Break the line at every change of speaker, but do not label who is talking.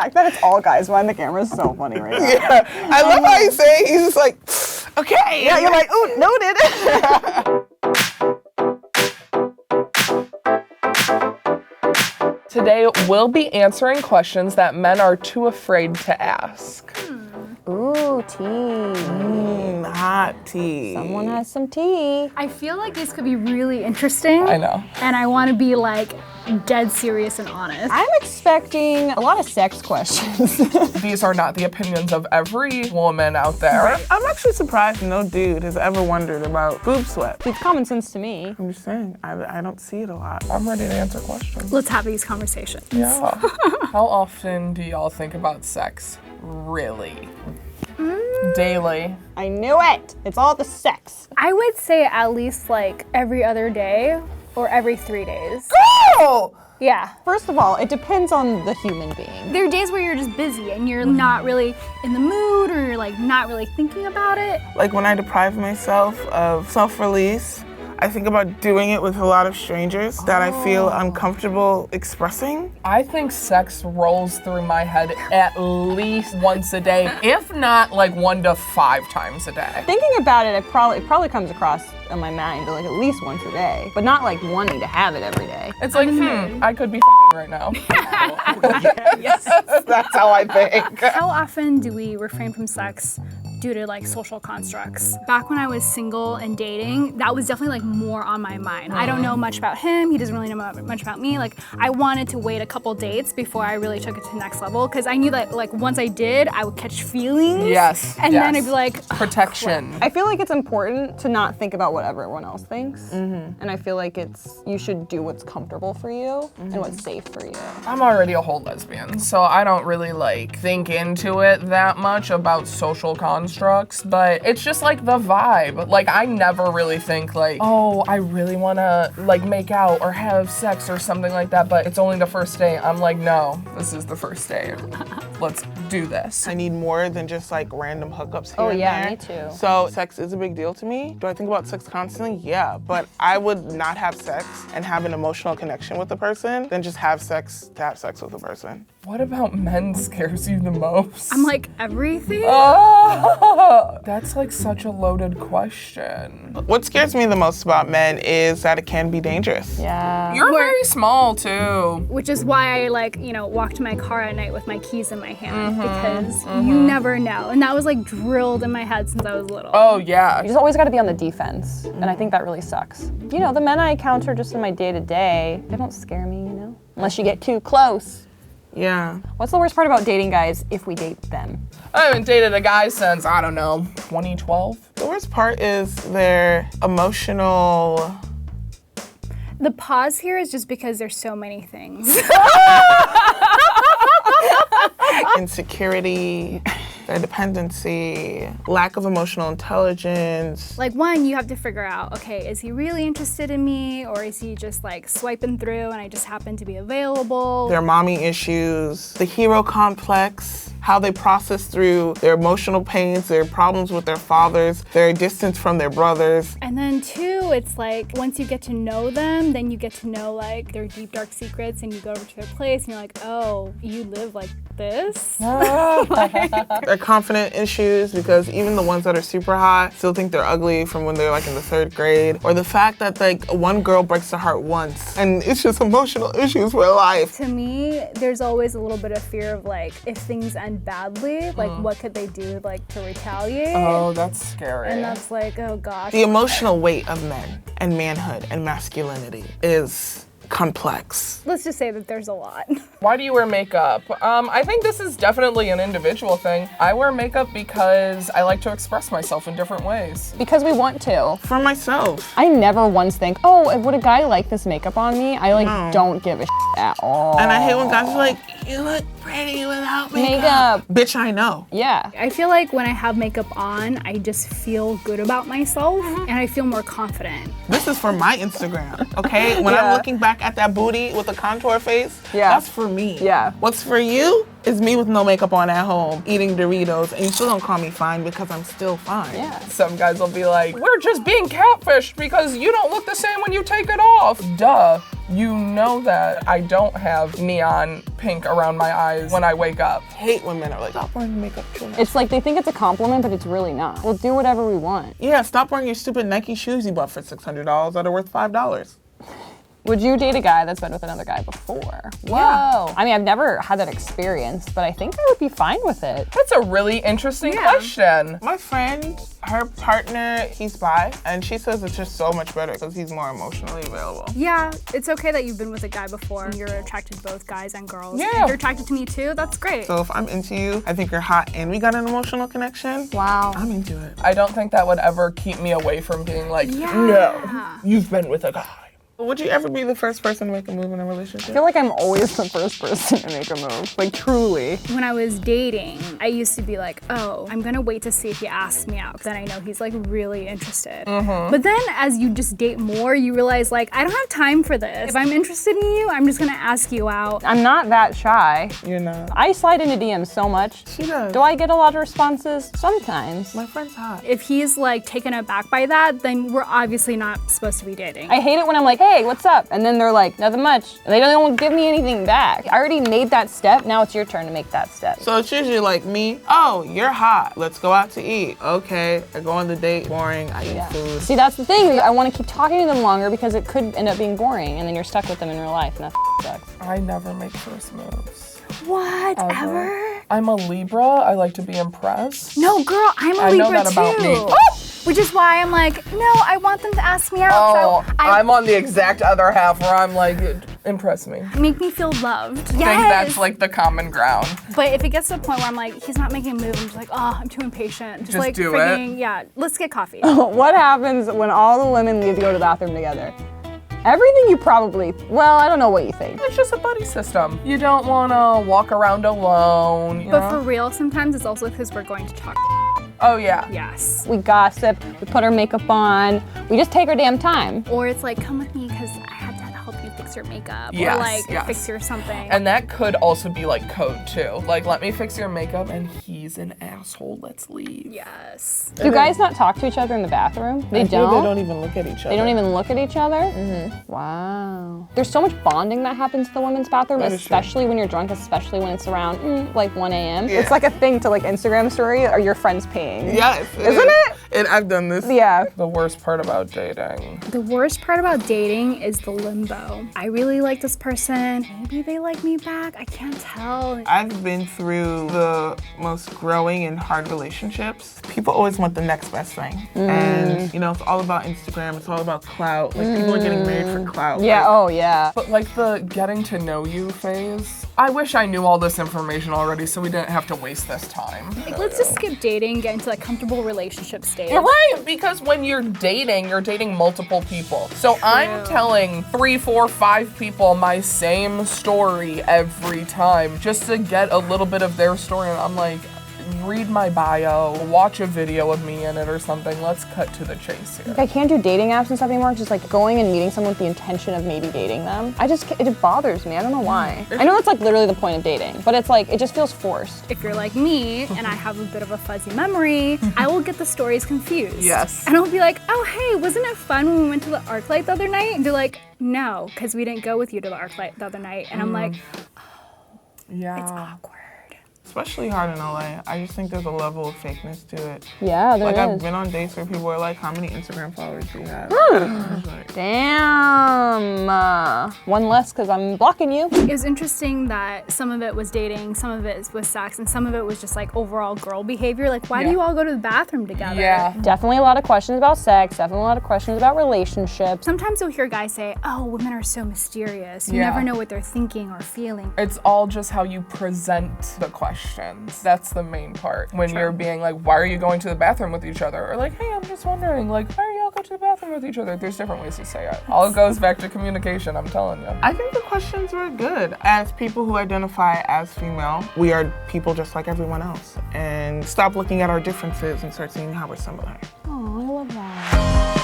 fact that it's all guys behind the camera is so funny right now.
Yeah, I love how he's saying, he's just like, okay.
Yeah, you're like, ooh, noted.
Today, we'll be answering questions that men are too afraid to ask.
Ooh, tea.
Hot tea.
Someone has some tea.
I feel like this could be really interesting.
I know.
And I want to be like dead serious and honest.
I'm expecting a lot of sex questions.
These are not the opinions of every woman out there.
I'm actually surprised no dude has ever wondered about boob sweat.
It's common sense to me.
I'm just saying, I don't see it a lot.
I'm ready to answer questions.
Let's have these conversations.
Yeah. How often do y'all think about sex? Really? Daily.
I knew it. It's all the sex.
I would say at least like every other day or every 3 days.
Oh!
Yeah.
First of all, it depends on the human being.
There are days where you're just busy and you're not really in the mood or you're like not really thinking about it.
Like when I deprive myself of self-release, I think about doing it with a lot of strangers that I feel uncomfortable expressing.
I think sex rolls through my head at least once a day, if not like 1 to 5 times a day.
Thinking about it, it probably comes across in my mind like at least once a day, but not like wanting to have it every day.
It's like, I could be right now.
Yes, that's how I think.
How often do we refrain from sex due to like social constructs? Back when I was single and dating, that was definitely like more on my mind. I don't know much about him. He doesn't really know much about me. Like I wanted to wait a couple dates before I really took it to the next level because I knew that like once I did, I would catch feelings.
Yes.
And then I'd be like,
protection.
I feel like it's important to not think about what everyone else thinks. And I feel like you should do what's comfortable for you and what's safe for you.
I'm already a whole lesbian, so I don't really like think into it that much about social constructs, but it's just like the vibe. Like I never really think like, oh, I really wanna like make out or have sex or something like that, but it's only the first day. I'm like, no, this is the first day. Let's do this.
I need more than just like random hookups here
Oh,
and
yeah,
there.
me too.
So sex is a big deal to me. Do I think about sex constantly? Yeah, but I would not have sex and have an emotional connection with the person than just have sex to have sex with a person.
What about men scares you the most?
I'm like, everything?
Oh, that's like such a loaded question.
What scares me the most about men is that it can be dangerous.
Yeah.
You're very small too.
Which is why I like, walk to my car at night with my keys in my hand because you never know. And that was like drilled in my head since I was little.
Oh yeah.
You just always got to be on the defense, and I think that really sucks. The men I encounter just in my day-to-day, they don't scare me, unless you get too close.
Yeah.
What's the worst part about dating guys if we date them?
I haven't dated a guy since, I don't know, 2012.
The worst part is their emotional.
The pause here is just because there's so many things.
Insecurity, their dependency, lack of emotional intelligence.
Like one, you have to figure out, okay, is he really interested in me or is he just like swiping through and I just happen to be available?
Their mommy issues, the hero complex, how they process through their emotional pains, their problems with their fathers, their distance from their brothers.
And then two, it's like once you get to know them, then you get to know like their deep dark secrets and you go over to their place and you're like, oh, you live like this?
Their confidence issues, because even the ones that are super hot still think they're ugly from when they're like in the 3rd grade. Or the fact that like one girl breaks their heart once and it's just emotional issues for life.
To me, there's always a little bit of fear of like, if things end badly, like what could they do like to retaliate?
Oh, that's scary.
And that's like, oh gosh.
The emotional weight of men and manhood and masculinity is complex.
Let's just say that there's a lot.
Why do you wear makeup? I think this is definitely an individual thing. I wear makeup because I like to express myself in different ways.
Because we want to.
For myself.
I never once think, oh, would a guy like this makeup on me? I don't give a at all.
And I hate when guys are like, you look pretty without makeup.
Makeup.
Bitch, I know.
Yeah.
I feel like when I have makeup on, I just feel good about myself and I feel more confident.
This is for my Instagram, okay? When I'm looking back at that booty with a contour face, that's for me.
Yeah.
What's for you is me with no makeup on at home, eating Doritos, and you still don't call me fine because I'm still fine.
Yeah.
Some guys will be like, we're just being catfished because you don't look the same when you take it off. Duh. You know that I don't have neon pink around my eyes when I wake up.
Hate when men are like, stop wearing makeup too much.
It's like they think it's a compliment, but it's really not. We'll do whatever we want.
Yeah, stop wearing your stupid Nike shoes you bought for $600 that are worth $5.
Would you date a guy that's been with another guy before? Whoa. I mean, I've never had that experience, but I think I would be fine with it.
That's a really interesting question.
My friend, her partner, he's bi, and she says it's just so much better because he's more emotionally available.
Yeah, it's okay that you've been with a guy before and you're attracted to both guys and girls.
Yeah.
If you're attracted to me too, that's great.
So if I'm into you, I think you're hot, and we got an emotional connection,
Wow.
I'm into it.
I don't think that would ever keep me away from being like,
Yeah.
no, you've been with a guy.
Would you ever be the first person to make a move in a relationship?
I feel like I'm always the first person to make a move. Like, truly.
When I was dating, I used to be like, oh, I'm gonna wait to see if he asks me out, 'cause then I know he's like really interested. But then as you just date more, you realize like, I don't have time for this. If I'm interested in you, I'm just gonna ask you out.
I'm not that shy.
You're not.
I slide into DMs so much.
She does.
Do I get a lot of responses? Sometimes.
My friend's hot.
If he's like taken aback by that, then we're obviously not supposed to be dating.
I hate it when I'm like, hey, what's up? And then they're like, nothing much. And they don't give me anything back. I already made that step. Now it's your turn to make that step.
So it's usually like me, oh, you're hot. Let's go out to eat. Okay, I go on the date, boring, I eat food.
See, that's the thing. I want to keep talking to them longer because it could end up being boring, and then you're stuck with them in real life, and that sucks.
I never make first moves.
What?
Ever? I'm a Libra. I like to be impressed.
No, girl, I'm a
I know
Libra
that about
too.
me.
Which is why I'm like, no, I want them to ask me out.
Oh,
So I
I'm on the exact other half where I'm like, impress me.
make me feel loved.
I think that's like the common ground.
But if it gets to the point where I'm like, he's not making a move, I'm just like, oh, I'm too impatient. Just like
do it.
freaking, yeah, let's get coffee.
What happens when all the women leave to go to the bathroom together? Everything you probably, well, I don't know what you think.
It's just a buddy system. You don't want to walk around alone. You
But
know?
for real, sometimes it's also because we're going to talk.
Oh yeah.
Yes.
We gossip, we put our makeup on, we just take our damn time.
Or it's like, come with me because I had to help you fix your makeup.
Yes,
or like
yes.
fix your something.
And that could also be like code too. Like, let me fix your makeup and he's an asshole. Let's leave.
yes.
Do guys not talk to each other in the bathroom? They
I feel
don't?
They don't even look at each other.
They don't even look at each other? Wow. There's so much bonding that happens in the women's bathroom,
That is true.
especially when you're drunk, especially when it's around like 1 a.m.
Yeah.
It's like a thing to like Instagram story or your friends peeing.
Yes.
Isn't it?
And I've done this.
Yeah.
The worst part about dating.
The worst part about dating is the limbo. I really like this person. Maybe they like me back. I can't tell.
I've been through the most growing and hard relationships. People always want the next best thing. And, you know, it's all about Instagram. It's all about clout. Like, people are getting married for clout.
Yeah,
Like,
oh yeah.
But like the getting to know you phase, I wish I knew all this information already so we didn't have to waste this time.
Like, let's just skip dating, get into like comfortable relationship stage.
You're right, because when you're dating multiple people. So I'm telling 3, 4, 5 people my same story every time just to get a little bit of their story. And I'm like, read my bio, watch a video of me in it or something. Let's cut to the chase here.
I can't do dating apps and stuff anymore. Just like going and meeting someone with the intention of maybe dating them. It bothers me. I don't know why. I know that's like literally the point of dating, but it's like, it just feels forced.
If you're like me and I have a bit of a fuzzy memory, I will get the stories confused.
Yes.
And I'll be like, oh, hey, wasn't it fun when we went to the ArcLight the other night? And they're like, no, because we didn't go with you to the ArcLight the other night. And I'm like,
Yeah.
it's awkward.
Especially hard in LA. I just think there's a level of fakeness to it.
Yeah, there
Like, I've
is.
been on dates where people are like, how many Instagram followers do you have? I was like,
Damn. One less because I'm blocking you.
It was interesting that some of it was dating, some of it was sex, and some of it was just like overall girl behavior. Like, why do
Yeah.
you all go to the bathroom together?
Yeah.
Definitely a lot of questions about sex, definitely a lot of questions about relationships.
Sometimes you'll hear guys say, oh, women are so mysterious. You
Yeah.
never know what they're thinking or feeling.
It's all just how you present the questions. That's the main part. When you're being like, why are you going to the bathroom with each other? Or like, hey, I'm just wondering, like, why are you all go to the bathroom with each other? There's different ways to say it. All goes back to communication, I'm telling you.
I think the questions were good. As people who identify as female, we are people just like everyone else. And stop looking at our differences and start seeing how we're similar.
Oh, I love that.